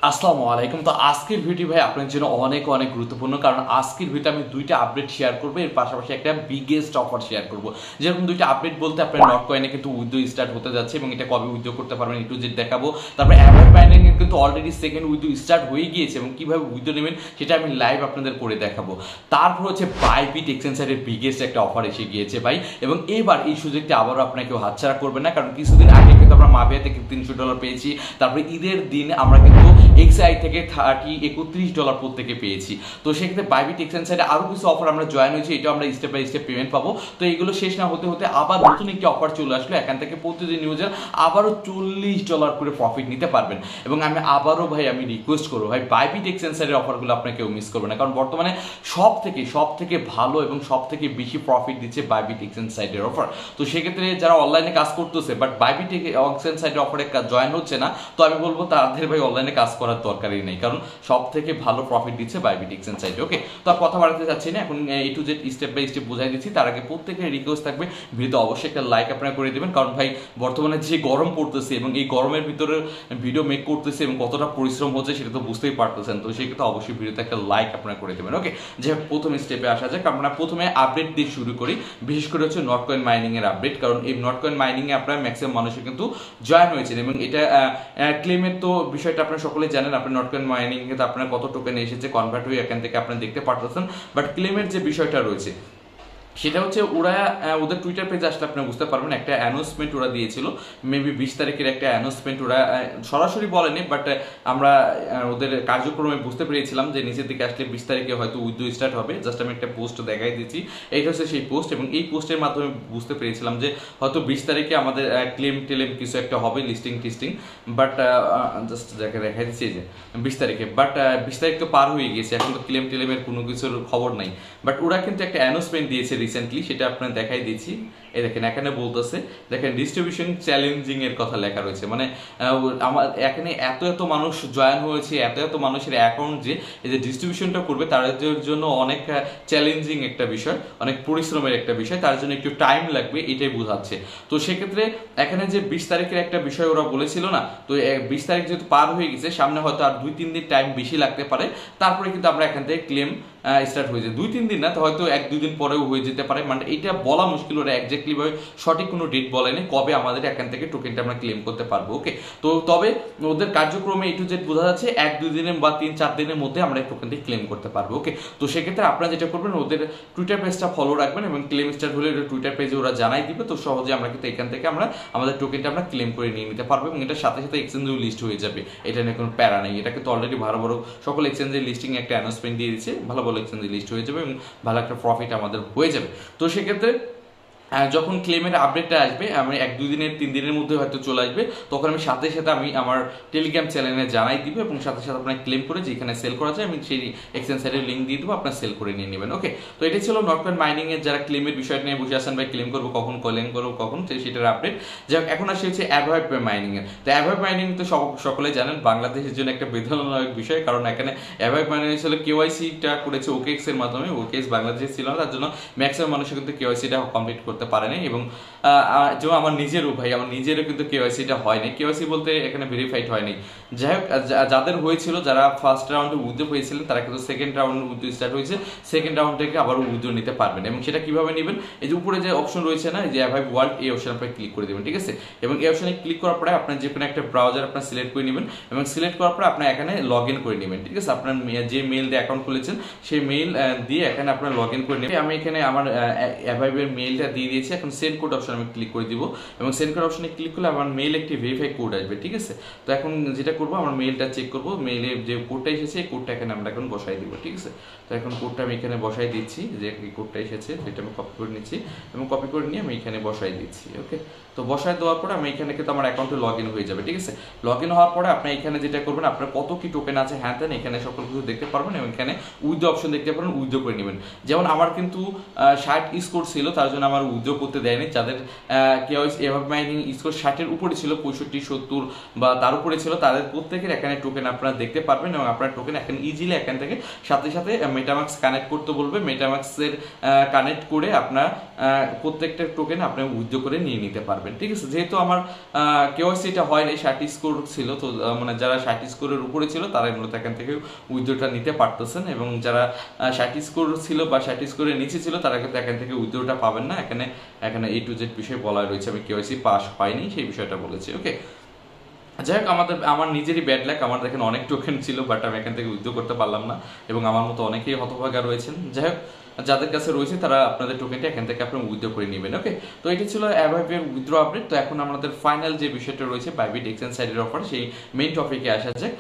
আসসালামু আলাইকুম। তো আজকের ভিডিও ভাই আপনার জন্য অনেক অনেক গুরুত্বপূর্ণ, কারণ আজকের ভিডিও আমি দুইটা আপডেট শেয়ার করবো, এর পাশাপাশি একটা বিগেস্ট অফার শেয়ার করব। যেরকম দুইটা আপডেট বলতে আপনার নট কয়েনে কিন্তু উইথড্র স্টার্ট হতে যাচ্ছে এবং এটা কবে উইথড্র করতে পারবেন একটু যে দেখাবো। তারপরে অ্যাভয়েড বাইন্ডিং এর কিন্তু অলরেডি সেকেন্ড উইথড্র স্টার্ট হয়ে গিয়েছে এবং কিভাবে উইথড্র নেবেন সেটা আমি লাইভ আপনাদের করে দেখাবো। তারপর হচ্ছে বাইবিট এক্সচেঞ্জের বিগেস্ট একটা অফার এসে গিয়েছে ভাই, এবং এবার এই সুযোগটা আবারও আপনাকে কেউ হাতছাড়া করবে না, কারণ কিছুদিন আগে কিন্তু আমরা মাভিয়া থেকে $300 পেয়েছি। তারপরে ঈদের দিন আমরা কিন্তু এক্সআই থেকে $31 প্রত্যেকে পেয়েছি। তো সেক্ষেত্রে বাইবিট এক্সচেঞ্জ সাইডে আরও কিছু অফার আমরা জয়েন হয়েছি, এটা আমরা স্টেপ বাই স্টেপ পেমেন্ট পাবো। তো এগুলো শেষ না হতে হতে আবার নতুন একটি অফার চলে আসলো, এখান থেকে প্রতিদিন ইউজার আবারও $40 করে প্রফিট নিতে পারবেন। এবং আমি আবারও ভাই আমি রিকোয়েস্ট করবো ভাই, বাইবিট এক্সচেঞ্জ সাইডের অফারগুলো আপনাকে কেউ মিস করবে না, কারণ বর্তমানে সব থেকে ভালো এবং সব থেকে বেশি প্রফিট দিচ্ছে বাইবিট এক্সচেঞ্জ সাইডের অফার। তো সেক্ষেত্রে যারা অনলাইনে কাজ করতেছে বাট বাইবিট এক্সচেঞ্জ সাইডের অফারে জয়েন হচ্ছে না, তো আমি বলবো তাদের ভাই অনলাইনে কাজ করার দরকারই নেই, কারণ সব থেকে ভালো প্রফিট দিচ্ছে বাইবিট এক্সচেঞ্জ সাইডে। ওকে, তো আর কথা বাড়াতে যাচ্ছি না, এখন A to Z step by step বোঝাই দিচ্ছি। তার আগে প্রত্যেকের রিকোয়েস্ট থাকবে ভিডিওতে অবশ্যই একটা লাইক আপনারা করে দেবেন, কারণ ভাই বর্তমানে যে গরম পড়তেছে এবং এই গরমের ভিতরে ভিডিও মেক করতেছে এবং কতটা পরিশ্রম হচ্ছে সেটা তো বুঝতেই পারতেছেন। তো সেক্ষেত্রে অবশ্যই ভিডিওতে একটা লাইক আপনারা করে দেবেন। ওকে, যে প্রথম স্টেপে আসা যাক, আমরা প্রথমে আপডেট দিয়ে শুরু করি, বিশেষ করে হচ্ছে নট কয়েন মাইনিং এর আপডেট, কারণ এই নট কয়েন মাইনিং এ আপনারা ম্যাক্সিমাম মানুষের কিন্তু জয়েন হয়েছেন এবং এটা ক্লেমের তো বিষয়টা আপনারা সকলেই জানেন। আপনি নট কয়েন মাইনিং কিন্তু আপনার কত টোকেন এসেছে কনভার্ট হয়ে এখান থেকে আপনারা দেখতে পারতেছেন, বাট ক্লেমের যে বিষয়টা রয়েছে সেটা হচ্ছে ওরা ওদের টুইটার পেজে আসলে আপনি বুঝতে পারবেন একটা অ্যানাউন্সমেন্ট ওরা দিয়েছিল, মেবি 20 তারিখের একটা অ্যানাউন্সমেন্ট ওরা সরাসরি বলেনি, বাট আমরা ওদের কার্যক্রমে বুঝতে পেরেছিলাম যে নিচের দিকে আসলে 20 তারিখে হয়তো উইথড্র স্টার্ট হবে। জাস্ট আমি একটা পোস্ট দেখাই দিচ্ছি, এইটা হচ্ছে সেই পোস্ট, এবং এই পোস্টের মাধ্যমে বুঝতে পেরেছিলাম যে হয়তো 20 তারিখে আমাদের ক্লেম টেলেম কিছু একটা হবে, লিস্টিং টিস্টিং, বাট জাস্ট দেখাই দিচ্ছি যে 20 তারিখে, বাট 20 তারিখ তো পার হয়ে গিয়েছে, এখন তো ক্লেম টেলেমের কোনো কিছুর খবর নাই। বাট ওরা কিন্তু একটা অ্যানাউন্সমেন্ট দিয়েছে রিসেন্টলি, সেটা আপনার দেখাই দিচ্ছি। এই দেখেন এখানে বলতেছে, দেখেন ডিস্ট্রিবিউশন চ্যালেঞ্জিং এর কথা লেখা রয়েছে, মানে আমার এখানে এত মানুষ জয়েন হয়েছে, এত মানুষের অ্যাকাউন্ট যে এই যে ডিস্ট্রিবিউশনটা করবে তাদের জন্য অনেক চ্যালেঞ্জিং একটা বিষয়, অনেক পরিশ্রমের একটা বিষয়, তার জন্য একটু টাইম লাগবে, এটাই বোঝাচ্ছে। তো সেক্ষেত্রে এখানে যে 20 তারিখের একটা বিষয় ওরা বলেছিল না, তো 20 তারিখ যেহেতু পার হয়ে গেছে, সামনে হয়তো আর 2-3 দিন টাইম বেশি লাগতে পারে, তারপরে কিন্তু আমরা এখান থেকে ক্লেম স্টার্ট হয়ে যায়। 2-3 দিন না, তো হয়তো 1-2 দিন পরেও হয়ে যেতে পারে, মানে এটা বলা মুশকিল, ওরা এক্স্যাক্টলি ভাবে সঠিক কোনো ডেট বলেনি কবে আমাদের এখান থেকে টোকেনটা আমরা ক্লেম করতে পারবো। ওকে, তো তবে ওদের কার্যক্রমে এ টু জেড বোঝা যাচ্ছে 1-2 দিনের বা 3-4 দিনের মধ্যে আমরা এই টোকেনটি ক্লেম করতে পারবো। ওকে, তো সেক্ষেত্রে আপনারা যেটা করবেন ওদের টুইটার পেজটা ফলো রাখবেন এবং ক্লেম স্টার্ট হলে টুইটার পেজে ওরা জানাই দিবে, তো সহজে আমরা কিন্তু এখান থেকে আমরা আমাদের টোকেনটা আমরা ক্লেম করে নিয়ে নিতে পারবো এবং এটার সাথে সাথে এক্সচেঞ্জেও লিস্ট হয়ে যাবে, এটা নিয়ে কোনো প্যারা নেই। এটা কিন্তু অলরেডি ভালো বড় সকল এক্সচেঞ্জের লিস্টিং একটা অ্যানাউন্সমেন্ট দিয়ে দিচ্ছে, ভালো ভালো এক্সচেঞ্জে লিস্ট হয়ে যাবে এবং ভালো একটা প্রফিট আমাদের হয়ে যাবে। তো সেক্ষেত্রে যখন ক্লেমের আপডেটটা আসবে, আমি 1-2 দিনের 3 দিনের মধ্যে হয়তো চলে আসবে, তখন আমি সাথে সাথে আমি আমার টেলিগ্রাম চ্যানেলে জানাই দিব এবং সাথে সাথে আপনার ক্লেম করে যেখানে সেল করা যায় আমি সেই এক্সচেঞ্জ সাইটের লিঙ্ক দিয়ে দেবো, আপনার সেল করে নিয়ে নেবেন। ওকে, তো এটাই ছিল নট কয়েন মাইনিং এর যারা ক্লেমের বিষয়টা নিয়ে বসে আছেন ভাই, ক্লেম করবো কখন, ক্লেম করবো কখন, সেটার আপডেট। যাই এখন আসে হচ্ছে অ্যাভয়েড মাইনিং এর। তো অ্যাভয়েড মাইনিং তো সকলেই জানেন বাংলাদেশের জন্য একটা বেদনাদায়ক বিষয়, কারণ এখানে অ্যাভয়েড মাইনিং ছিল কেওয়াইসিটা করেছে ওকেএক্স এর মাধ্যমে, ওকেএক্স বাংলাদেশে ছিল না, তার জন্য ম্যাক্সিমাম মানুষ কিন্তু কেওয়াইসিটা কমপ্লিট করতে পারেনি, এবং যেমন আমার নিজেরও কিন্তু কেওয়াইসিটা হয়নি, কেওয়াইসি বলতে এখানে ভেরিফাইড হয়নি। যাই হোক, যাদের হয়েছিল, যারা ফার্স্ট রাউন্ডে উইথড্র হয়েছিলেন তারা কিন্তু সেকেন্ড রাউন্ডে উইথড্র স্টার্ট হয়েছে, সেকেন্ড রাউন্ড থেকে আবার উইথড্র নিতে পারবেন। এবং সেটা কিভাবে নেবেন, এই যে উপরে যে অপশন রয়েছে না, যে অ্যাভাইভ ওয়ার্ল্ড, এই অপশন আপনি ক্লিক করে দেবেন, ঠিক আছে। এবং এই অপশনে ক্লিক করার পরে আপনার যে কোনো একটা ব্রাউজার আপনার সিলেক্ট করে নেবেন এবং সিলেক্ট করার পরে আপনার এখানে লগ ইন করে নেবেন, ঠিক আছে। আপনার যে মেইল দিয়ে অ্যাকাউন্ট খুলেছেন সেই মেইল দিয়ে এখানে আপনার লগ ইন করে নেবেন। আমি এখানে আমার অ্যাভাইভের মেইলটা দিয়ে দিয়েছি, এখন সেন্ড কোড অপশন আমি ক্লিক করে দিব এবং সেন্ড কোড অপশনে ক্লিক করলে আমার মেইল একটি ভেরিফাই কোড আসবে, ঠিক আছে। তো এখন যেটা করবো, আমার মেইলটা চেক করবো, মেইলে যে কোডটা এসেছে এই কোডটা এখানে আমরা এখন বসাই দিব, ঠিক আছে। তো এখন কোডটা আমি এখানে বসাই দিচ্ছি, যে কোডটা এসেছে সেটা আমি কপি করে নিচ্ছি এবং কপি করে নিয়ে আমি এখানে বসাই দিচ্ছি। ওকে, তো বসায় দেওয়ার পরে আমি এখানে কিন্তু আমার অ্যাকাউন্টে লগ ইন হয়ে যাবে, ঠিক আছে। লগ ইন হওয়ার পরে আপনি এখানে যেটা করবেন, আপনার কত কি টোকেন আছে হ্যাঁ দেন এখানে সকল কিছু দেখতে পারবেন এবং এখানে উইথড্র অপশন দেখতে পারবেন, উইথড্র করে নেবেন। যেমন আমার কিন্তু 60 স্কোর ছিল, তার জন্য আমার উইথড্র করতে দেয়নি, যাদের যাদের কেওয়াইসি এভাবে মাইনিং স্কোর 60-এর উপরে ছিল, 65, 70 বা তার উপরে ছিল, তাদের প্রত্যেকের এখানে টোকেন আপনারা দেখতে পারবেন এবং আপনার টোকেন এখানে ইজিলি এখান থেকে সাথে সাথে মেটামাক্স কানেক্ট করতে বলবে। মেটামাক্সের কানেক্ট করে আপনার প্রত্যেকটা টোকেন আপনি উইথড্র করে নিয়ে নিতে পারবেন। ঠিক আছে, যেহেতু আমার কেওয়াইসিটা হয়নি, 60 স্কোর ছিল, তো মানে যারা 60 স্কোরের উপরে ছিল তারা মূলত এখান থেকে উইথড্রটা নিতে পারতেছেন, এবং যারা 60 স্কোর ছিল বা 60 স্কোরের নিচে ছিল তারা কিন্তু এখান থেকে উইথড্রটা পাবেন না। এখানে A to Z বিষয় বলা রয়েছে, আমি কেওয়াইসি পাস হয়নি সেই বিষয়টা বলেছি। ওকে, যাই হোক, আমার নিজেরই ব্যাড লাক, আমার দেখেন অনেক টোকেন ছিল বাট আমি এখান থেকে উইথড্র করতে পারলাম না, এবং আমার মতো অনেকেই হতভাগা রয়েছেন। যাই হোক, যাদের কাছে রয়েছে তারা আপনাদের টোকেনটা এখান থেকে আপনি উইথড্র করে নেবেন। ওকে, তো এটি ছিল অ্যাভাইভের উইথড্র আপডেট। তো এখন আমাদের ফাইনাল যে বিষয়টা রয়েছে বাইবিট এক্সচেঞ্জ সাইডের অফার, সেই মেইন টপিকে আসা যাক।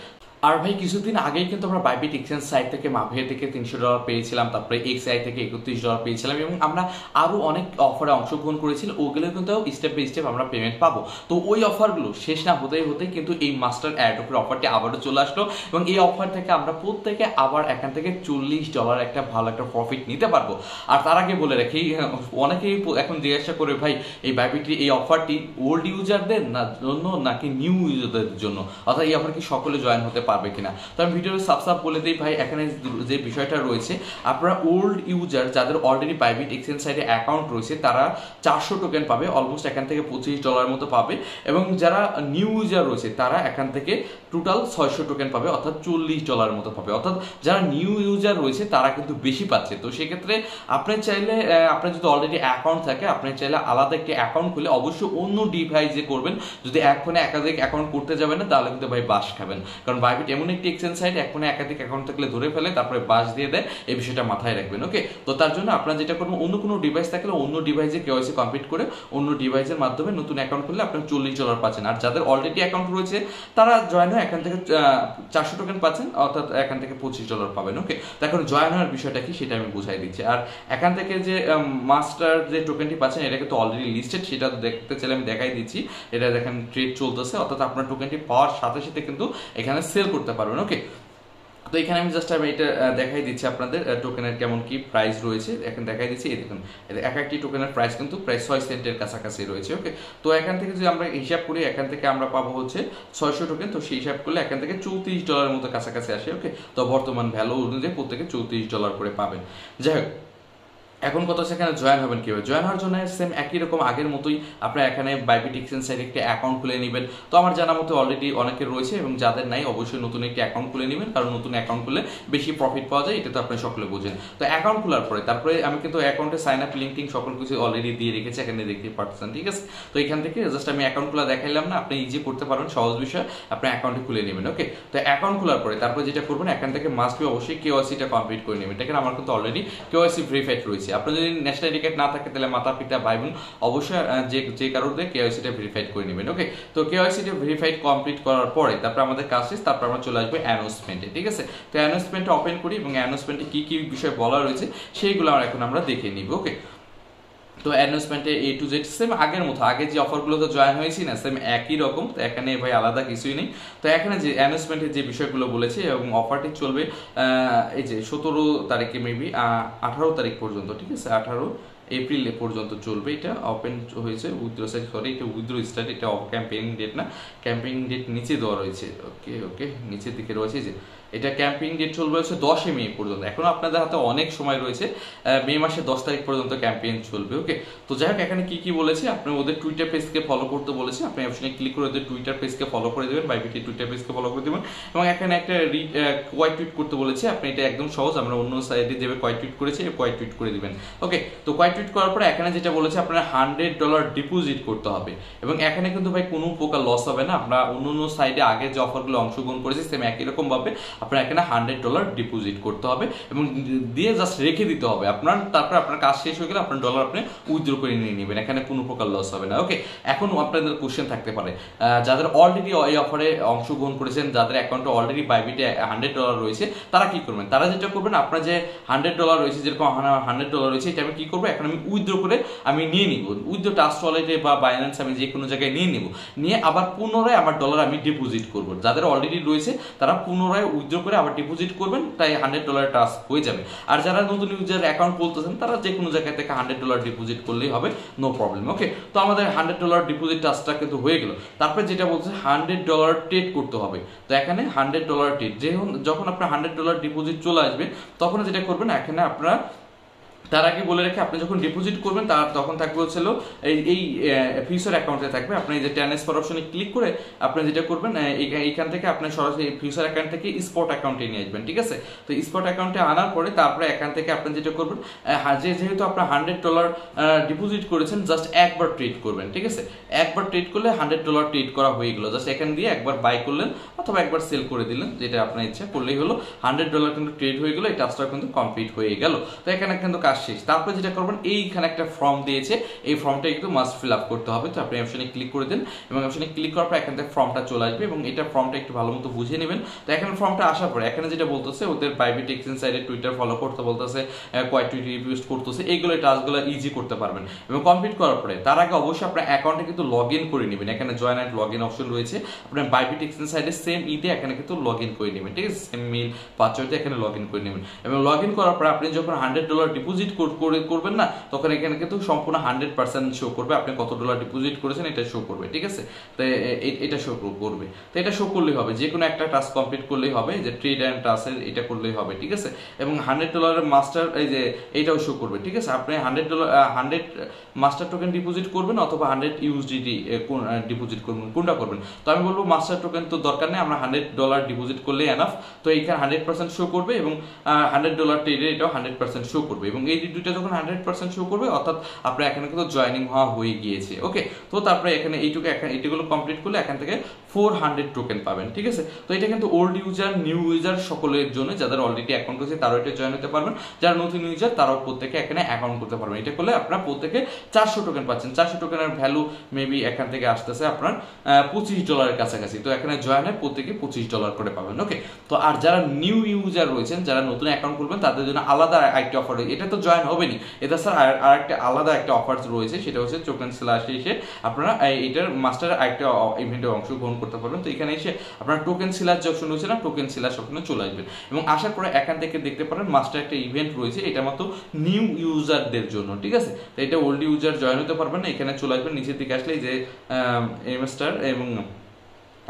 আর ভাই কিছুদিন আগেই কিন্তু আমরা বাইবিট এক্সচেঞ্জ সাইট থেকে মাভিয়া থেকে $300 পেয়েছিলাম, তারপরে এক্সআই থেকে $31 পেয়েছিলাম, এবং আমরা আরও অনেক অফারে অংশগ্রহণ করেছিলাম, ওগুলো কিন্তু স্টেপ বাই স্টেপ আমরা পেমেন্ট পাবো। তো ওই অফারগুলো শেষ না হতেই কিন্তু এই মাস্টার অ্যাডপের অফারটি আবারও চলে আসলো, এবং এই অফার থেকে আমরা প্রত্যেকে আবার এখান থেকে $40 একটা ভালো একটা প্রফিট নিতে পারবো। আর তার আগে বলে রাখি, অনেকেই এখন জিজ্ঞাসা করে ভাই এই বাইবিটের এই অফারটি ওল্ড ইউজারদের জন্য নাকি নিউ ইউজারদের জন্য, অর্থাৎ এই অফার কি সকলে জয়েন হতে পারবে কিনা। তো আমি ভিডিওতে সাব বলে দিই ভাই, এখানে যে বিষয়টা রয়েছে, আপনারা ওল্ড ইউজার যাদের অলরেডি বাইবিট এক্সচেঞ্জ সাইটে অ্যাকাউন্ট রয়েছে তারা 400 টোকেন পাবে, অলমোস্ট এখান থেকে $25 মতো পাবে, এবং যারা নিউ ইউজার রয়েছে তারা এখান থেকে টোটাল 600 টোকেন পাবে, অর্থাৎ $40 মতো পাবে। অর্থাৎ যারা নিউ ইউজার রয়েছে তারা কিন্তু বেশি পাচ্ছে। তো সেক্ষেত্রে আপনি চাইলে, আপনার যদি অলরেডি অ্যাকাউন্ট থাকে, আপনি চাইলে আলাদা একটি অ্যাকাউন্ট খুলে অবশ্যই অন্য ডিভাইসে করবেন। যদি এক ফোনে একাধিক অ্যাকাউন্ট করতে যাবেন না তাহলে কিন্তু ভাই বাস খাবেন, কারণ বাইবিট এমন একটি এক্সচেঞ্জ সাইট এক ফোনে একাধিক অ্যাকাউন্ট থাকলে ধরে ফেলে, তারপরে বাস দিয়ে দেয়, এই বিষয়টা মাথায় রাখবেন। ওকে, তো তার জন্য আপনারা যেটা করবেন, অন্য কোনো ডিভাইস থাকলে অন্য ডিভাইসে কেওয়াইসি কমপ্লিট করে অন্য ডিভাইসের মাধ্যমে নতুন অ্যাকাউন্ট করলে আপনি $40 পাচ্ছেন। আর যাদের অলরেডি অ্যাকাউন্ট রয়েছে তারা জয়েন হয়ে এখান থেকে 400 টোকেন পাচ্ছেন, অর্থাৎ এখান থেকে $25 পাবেন। ওকে, তো এখন জয়েন হওয়ার বিষয়টা কি সেটা আমি বুঝাই দিচ্ছি। আর এখান থেকে যে মাস্টার যে টোকেনটি পাচ্ছেন এটা কিন্তু অলরেডি লিস্টেড, সেটা দেখতে চাইলে আমি দেখাই দিচ্ছি। এটা দেখেন ট্রেড চলতেছে, অর্থাৎ আপনার টোকেনটি পাওয়ার সাথে সাথে কিন্তু এখানে সেল করতে পারবেন। ওকে, তো এখানে আমি এটা দেখাই দিচ্ছি আপনাদের টোকেনের কেমন কি প্রাইস রয়েছে, এখন দেখাই দিচ্ছি। এই দেখুন, এক একটি টোকেনের প্রাইস কিন্তু প্রায় 6 সেন্টের কাছাকাছি রয়েছে। ওকে, তো এখান থেকে যদি আমরা হিসাব করি, এখান থেকে আমরা পাবো হচ্ছে 600 টোকেন, তো সেই হিসাব করলে এখান থেকে $34 মতো কাছাকাছি আসে। ওকে, তো বর্তমান ভ্যালু অনুযায়ী প্রত্যেকে $34 করে পাবেন। যাই হোক, এখন কত সেখানে জয়েন হবেন কিভাবে? জয়েন হওয়ার জন্য সেম একই রকম আগের মতোই আপনারা এখানে বাইবিট এক্সচেঞ্জ সাইটে একটি অ্যাকাউন্ট খুলে নেবেন। তো আমার জানা মতো অলরেডি অনেকের রয়েছে, এবং যাদের নাই অবশ্যই নতুন একটি অ্যাকাউন্ট খুলে নেবেন, কারণ নতুন অ্যাকাউন্ট খুলে বেশি প্রফিট পাওয়া যায়, এটা তো আপনি সকলে বোঝেন। তো অ্যাকাউন্ট খোলার পরে তারপরে আমি কিন্তু অ্যাকাউন্টে সাইন আপ লিঙ্ক সকল কিছু অলরেডি দিয়ে রেখেছি, এখানে দেখতে পাচ্ছেন। ঠিক আছে, তো এখান থেকে জাস্ট আমি অ্যাকাউন্ট খোলা দেখাইলাম না, আপনি ইজি করতে পারবেন, সহজ বিষয়, আপনি অ্যাকাউন্টে খুলে নেবেন। ওকে, তো অ্যাকাউন্ট খোলার পরে তারপরে যেটা করবেন, এখান থেকে মাস্ট বি অবশ্যই কেওয়াইসিটা কমপ্লিট করে নেবেন। দেখেন আমার কিন্তু অলরেডি কেওয়াইসি ভেরিফাইড রয়েছে। আপনি যদি ন্যাশনাল টিকেট না থাকে তাহলে মাতা পিতা ভাই বোন অবশ্যই যে কারণে কেওয়াইসিটা ভেরিফাইড করে নেবেন। ওকে, তো কেওয়াইসিটা ভেরিফাইড কমপ্লিট করার পরে তারপর আমাদের কাজ শেষ, তারপর আমরা চলে আসবো অ্যানাউন্সমেন্টে। ঠিক আছে, তো অ্যানাউন্সমেন্টটা ওপেন করি, এবং অ্যানাউন্সমেন্টে কি কি বিষয় বলা রয়েছে সেইগুলো এখন আমরা দেখে নিব। ওকে, তো অ্যানাউন্সমেন্টে A to Z সেম আগের মতো, আগে যে অফারগুলোতে জয়েন হয়েছি না সেম একই রকম, তো এখানে ভাই আলাদা কিছুই নেই। তো এখানে যে অ্যানাউন্সমেন্টের যে বিষয়গুলো বলেছে, এবং অফারটি চলবে এই যে 17 তারিখে মেবি 18 তারিখ পর্যন্ত। ঠিক আছে, 18 এপ্রিল পর্যন্ত চলবে। এটা ওপেন হয়েছে উইথড্র সাইট, সরি এটা উইথড্র স্টার্ট, এটা ক্যাম্পেইন ডেট না, ক্যাম্পেইন ডেট নিচে দেওয়া রয়েছে। ওকে ওকে, নিচের দিকে রয়েছে যে এটা ক্যাম্পেইন ডেট চলবে হচ্ছে 10 মে পর্যন্ত। এখন আপনাদের হাতে অনেক সময় রয়েছে, মে মাসের 10 তারিখ পর্যন্ত ক্যাম্পেইন চলবে। ওকে, তো যাই হোক, এখানে কি কি বলেছে, আপনি ওদের টুইটার পেজকে ফলো করতে বলেছে, আপনি অপশনে ক্লিক করে ওদের টুইটার পেজকে ফলো করে দেবেন, বাইবিটের টুইটার পেজকে ফলো করে দেবেন, এবং এখানে একটা কোয়াই টুইট করতে বলেছে। আপনি এটা একদম সহজ, আমরা অন্য সাইডে যেভাবে কোয়াই টুইট করেছি কোয়াই টুইট করে দিবেন। ওকে, তো কোয়াই টুইট করার পরে এখানে যেটা বলেছে আপনার $100 ডিপোজিট করতে হবে, এবং এখানে কিন্তু ভাই কোনো প্রকার লস হবে না। আমরা অন্য সাইডে আগে যে অফারগুলো অংশগ্রহণ করেছি সেম একই রকম ভাবে আপনার এখানে $100 ডিপোজিট করতে হবে, এবং দিয়ে জাস্ট রেখে দিতে হবে আপনার। তারপর আপনার কাজ শেষ হয়ে গেলে আপনার ডলার আপনি উইথড্র করে নিয়ে নেবেন, এখানে কোনো প্রকার লস হবে না। ওকে, এখন আপনাদের কোশ্চেন থাকতে পারে, যাদের অলরেডি এই অফারে অংশগ্রহণ করেছেন, যাদের অ্যাকাউন্টে অলরেডি বাইবিটে $100 রয়েছে, তারা কি করবেন? তারা যেটা করবেন, আপনার যে $100 রয়েছে, যেরকম $100 রয়েছে, এটা আমি কি করবো, এখন আমি উইথড্র করে আমি নিয়ে নিব, উইথড্র ট্রাস্ট ওয়ালেটে বা বাইন্যান্স আমি যে কোনো জায়গায় নিয়ে নিব, নিয়ে আবার পুনরায় আমার ডলার আমি ডিপোজিট করবো। যাদের অলরেডি রয়েছে তারা পুনরায় উইথড্র করে আবার ডিপোজিট করবেন, তাই $100 ট্রাস্ট হয়ে যাবে। আর যারা নতুন ইউজার অ্যাকাউন্ট বলতেছেন তারা যে কোনো জায়গা থেকে $100 ডিপোজিট করলেই হবে, নো প্রবলেম। ওকে, তো আমাদের $100 ডিপোজিট টাস্কটা কিন্তু হয়ে গেল। তারপরে যেটা বলছে $100 ট্রেড করতে হবে, তো এখানে $100 ট্রেড, যখন আপনার $100 ডিপোজিট চলে আসবে তখন যেটা করবেন, এখানে আপনারা তার আগে বলে রেখে আপনি যখন ডিপোজিট করবেন তখন থাকবে হচ্ছিল এই ফিউচার অ্যাকাউন্টে থাকবে। আপনি এই যে ট্রান্সফার অপশনে ক্লিক করে আপনি যেটা করবেন, এইখান থেকে আপনি সরাসরি ফিউচার অ্যাকাউন্ট থেকে স্পট অ্যাকাউন্টে নিয়ে আসবেন, ঠিক আছে। তো স্পট অ্যাকাউন্টে আনার পরে তারপরে এখান থেকে আপনি যেটা করবেন, যেহেতু আপনার $100 ডিপোজিট করেছেন, জাস্ট একবার ট্রেড করবেন, ঠিক আছে। একবার ট্রেড করলে $100 ট্রেড করা হয়ে গেল, জাস্ট এখান দিয়ে একবার বাই করলেন অথবা একবার সেল করে দিলেন, যেটা আপনার ইচ্ছা করলেই হলো। $100 কিন্তু ট্রেড হয়ে গেল, এই টাস্কটা কিন্তু কমপ্লিট হয়ে গেল। তো এখানে কিন্তু কাজ শেষ। তারপরে যেটা করবেন, এইখানে একটা ফর্ম দিয়েছে, এই ফর্মটা একটু মাস্ট ফিল আপ করতে হবে। তো আপনি অপশনে ক্লিক করে দেন এবং অপশনে ক্লিক করার পর এখান থেকে ফর্মটা চলে আসবে এবং এটা ফর্মটা একটু ভালো মতো বুঝিয়ে নেবেন। তো এখানে ফর্মটা আসার পরে এখানে যেটা বলতেছে, ওদের বাইবিট এক্সচেঞ্জ সাইডে টুইটার ফলো করতে বলতেছে, কয়েক টুইট রিপোস্ট করতেছে, এইগুলো টাস্কগুলো ইজি করতে পারবেন। এবং কমপ্লিট করার পরে তার আগে অবশ্যই আপনার অ্যাকাউন্টে কিন্তু লগ ইন করে নেবেন। এখানে join and log in option রয়েছে, আপনার বাইবিট এক্সচেঞ্জ সাইডে সেম ইতে এখানে কিন্তু লগ ইন করে নেবেন, ঠিক আছে। সেম মেল পাসওয়ার্ডে এখানে লগ ইন করে নেবেন এবং লগ ইন করার পরে আপনি যখন $100 ডিপোজিট করবেন না, তখন এখানে কিন্তু সম্পূর্ণ 100% শো করবে, আপনি কত ডলার ডিপোজিট করেছেন এটা শো করবে, ঠিক আছে। তো এটা শো করবে, তো এটা শো করলেই হবে, যে কোনো একটা টাস্ক কমপ্লিট করলেই হবে, যে ট্রেড অ্যান্ড টাস্কের এটা করলেই হবে, ঠিক আছে। এবং $100 মাস্টার এই যে এইটাও শো করবে, ঠিক আছে। আপনি $100 মাস্টার টোকেন ডিপোজিট করবেন অথবা 100 USDT ডিপোজিট করবেন, কোনটা করবেন? তো আমি বলবো মাস্টার টোকেন তো দরকার নেই, আমরা $100 ডিপোজিট করলে এনাফ। তো এইখানে 100% শো করবে এবং $100 ট্রেডে এটাও 100% শো করবে এবং এই দুইটা যখন 100% শো করবে, অর্থাৎ আপনার এখানে কিন্তু জয়েনিং হওয়া হয়ে গিয়েছে। ওকে, তো তারপরে এখানে এইটুকুলো কমপ্লিট করলে এখান থেকে 400 টোকেন পাবেন, ঠিক আছে। তো এটা কিন্তু ওল্ড ইউজার, নিউ ইউজার সকলের জন্য, যাদের অলরেডি অ্যাকাউন্ট রয়েছে তারাও এটা জয়েন হতে পারবেন, যারা নতুন ইউজার তারাও প্রত্যেকে এখানে অ্যাকাউন্ট করতে পারবেন। এটা করলে আপনারা প্রত্যেকে 400 টোকেন পাচ্ছেন। 400 টোকেনের ভ্যালু মেবি এখান থেকে আসতেছে আপনার $25 কাছাকাছি। তো এখানে জয়েন হয় প্রত্যেকে $25 করে পাবেন। ওকে, তো আর যারা নিউ ইউজার রয়েছেন, যারা নতুন অ্যাকাউন্ট করবেন, তাদের জন্য আলাদা একটা অফার রয়েছে। এটা তো জয়েন হবেনি, এটা স্যার আর একটা আলাদা একটা অফার রয়েছে, সেটা হচ্ছে টোকেন স্ল্যাশে এসে আপনারা এইটার মাস্টার একটা ইভেন্টে অংশগ্রহণ করতে পারবেন। তো এখানে এসে আপনার টোকেন স্ল্যাশ যে অপশন রয়েছে না, টোকেন স্ল্যাশ অপশনে চলে আসবেন এবং আসার পরে এখান থেকে দেখতে পারেন মাস্টার একটা ইভেন্ট রয়েছে, এটা মাত্র নিউ ইউজারদের জন্য, ঠিক আছে। তো এটা ওল্ড ইউজার জয়েন হতে পারবেন না, এখানে চলে আসবেন, নিচের দিকে আসলে যে এমস্টার এবং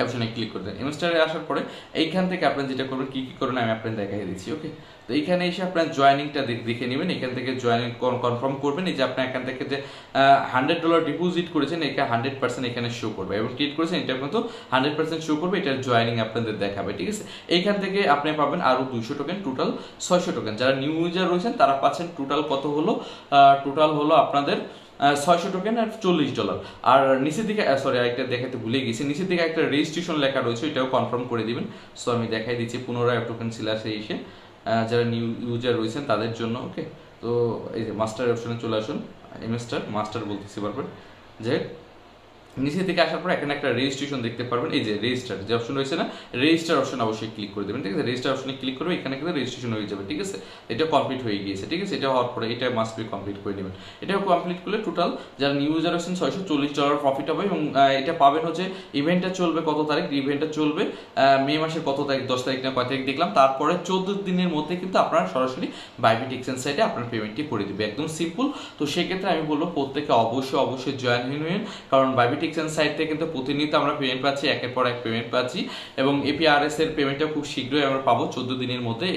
অপশনে ক্লিক করে দেন। এমস্টারে আসার পরে এইখান থেকে আপনি যেটা করবেন, কি করবেন আমি আপনাকে দেখাই দিচ্ছি। ওকে, তো এইখানে এসে আপনার জয়েনিংটা দেখে নেবেন, এখান থেকে জয়েনিং কনফার্ম করবেন। এই যে আপনি এখান থেকে যে $100 ডিপোজিট করেছেন, এটা 100% এখানে শো করবে এবং ট্রেড করেছেন এটা কিন্তু 100% শো করবে, এটার জয়েনিং আপনাদের দেখাবে, ঠিক আছে। এইখান থেকে আপনি পাবেন আরো 200 টোকেন, টোটাল 600 টোকেন। যারা নিউ ইউজার রয়েছেন তারা পাচ্ছেন টোটাল কত হলো, টোটাল হলো আপনাদের 600 টোকেন আর $40। আর নিচের দিকে সরি আরেকটা দেখাতে ভুলে গেছি, নিচের দিকে একটা রেজিস্ট্রেশন লেখা রয়েছে, এটাও কনফার্ম করে দিবেন। সো আমি দেখাই দিচ্ছি পুনরায় টোকেন স্ল্যাশে এসে যারা নিউ ইউজার রয়েছেন তাদের জন্য। ওকে, তো এই যে মাস্টার অপশনে চলে আসুন, মাস্টার বলতেছি বারবার, যে নিচের দিকে আসার পর এখানে একটা রেজিস্ট্রেশন দেখতে পারবেন, এই যে রেজিস্টার যে অপশন রয়েছে না, রেজিস্টার অপশন অবশ্যই ক্লিক করে দেবেন, ঠিক আছে। রেজিস্টার অপশনে ক্লিক করবে, এখানে কিন্তু রেজিস্ট্রেশন হয়ে যাবে, ঠিক আছে। এটা কমপ্লিট হয়ে গিয়েছে, ঠিক আছে। এটা হওয়ার পরে এটা মাস্ট বি কমপ্লিট করে নেবেন। এটাও কমপ্লিট করলে টোটাল যারা নিউ ইউজার আছেন $640 প্রফিট হবে এবং এটা পাবেন হচ্ছে, ইভেন্টটা চলবে কত তারিখ, ইভেন্টটা চলবে মে মাসের কত তারিখ, 10 তারিখ না কয় তারিখ দেখলাম। তারপরে 14 দিনের মধ্যে কিন্তু আপনারা সরাসরি বাইবিট এক্সচেঞ্জ সাইটে আপনার পেমেন্টটি করে দিবে, একদম সিম্পল। তো সেক্ষেত্রে আমি বলবো প্রত্যেকে অবশ্যই জয়েন হয়ে, কারণ বাইবিট এক্সচেঞ্জ সাইট থেকে কিন্তু প্রতিনিয়ত আমরা পেমেন্ট পাচ্ছি, একের পর এক পেমেন্ট পাচ্ছি এবং এপিআরএস এর পেমেন্টটা খুব শীঘ্রই আমরা পাবো 14 দিনের মধ্যে।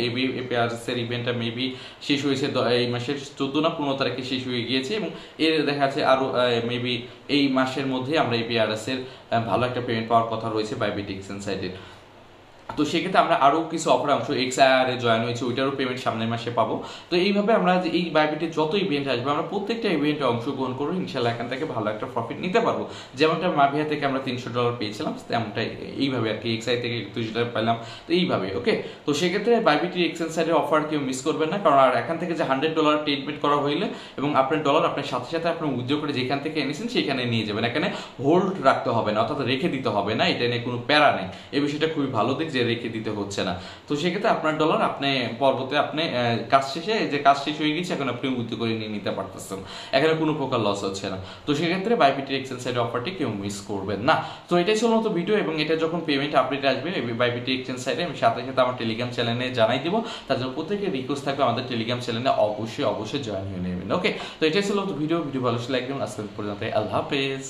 এপিআরএস এর ইভেন্টটা মেবি শেষ হয়েছে এই মাসের 14 না 15 তারিখে শেষ হয়ে গিয়েছে এবং এর দেখা যাচ্ছে আরো মেবি এই মাসের মধ্যে আমরা এপিআরএস এর ভালো একটা পেমেন্ট পাওয়ার কথা রয়েছে বাইবিট এক্সচেঞ্জ সাইটের। তো সেক্ষেত্রে আমরা আরও কিছু অফার অংশ XIR এ জয়েন হয়েছে, ওইটারও পেমেন্ট সামনের মাসে পাবো। তো এইভাবে আমরা যে এই বাইবিটে যত ইভেন্ট আসবে আমরা প্রত্যেকটা ইভেন্টে অংশগ্রহণ করবো, ইনশাল্লাহ এখান থেকে ভালো একটা প্রফিট নিতে পারবো। যেমনটা মাভিয়া থেকে আমরা $300 পেয়েছিলাম, তেমনটা এইভাবে আর কি XI থেকে $21 পেলাম, তো এইভাবে। ওকে, তো সেক্ষেত্রে বাইবিটির এক্সচেঞ্জ সাইডের অফার কেউ মিস করবেন না, কারণ আর এখান থেকে যে $100 ট্রিটমেন্ট করা হইলে এবং আপনার ডলার আপনার সাথে সাথে আপনি উইথড্র করে যেখান থেকে এনেছেন সেখানে নিয়ে যাবেন, এখানে হোল্ড রাখতে হবে না, অর্থাৎ রেখে দিতে হবে না, এটা নিয়ে কোনো প্যারা নেই। এই বিষয়টা খুবই ভালো দিক যে রেখে দিতে হচ্ছে না। তো সেক্ষেত্রে আপনার ডলার আপনি পরবর্তী আপনি কাজ শেষে যে কাজ শেষ হয়ে গেছে এখন আপনি উইথড্র করে নিয়ে নিতে পারতেছেন, এখানে কোনো প্রকার লস হচ্ছে না। তো সেক্ষেত্রে বাইবিটির এক্সচেঞ্জ সাইড অফারটি কেউ মিস করবেন না। তো এটাই ছিল মতো ভিডিও, এবং এটা যখন পেমেন্ট আপডেট আসবে বাইবিটি এক্সচেঞ্জ সাইডে আমি সাথে সাথে আমার টেলিগ্রাম চ্যানেলে জানাই দিব। তার জন্য প্রত্যেকের রিকোয়েস্ট থাকবে আমাদের টেলিগ্রাম চ্যানেলে অবশ্যই জয়েন হয়ে নেবেন। ওকে, তো এটাই ছিল মতো ভিডিও ভালো লাগবে। আজকে পর্যন্ত আল্লাহ হাফেজ।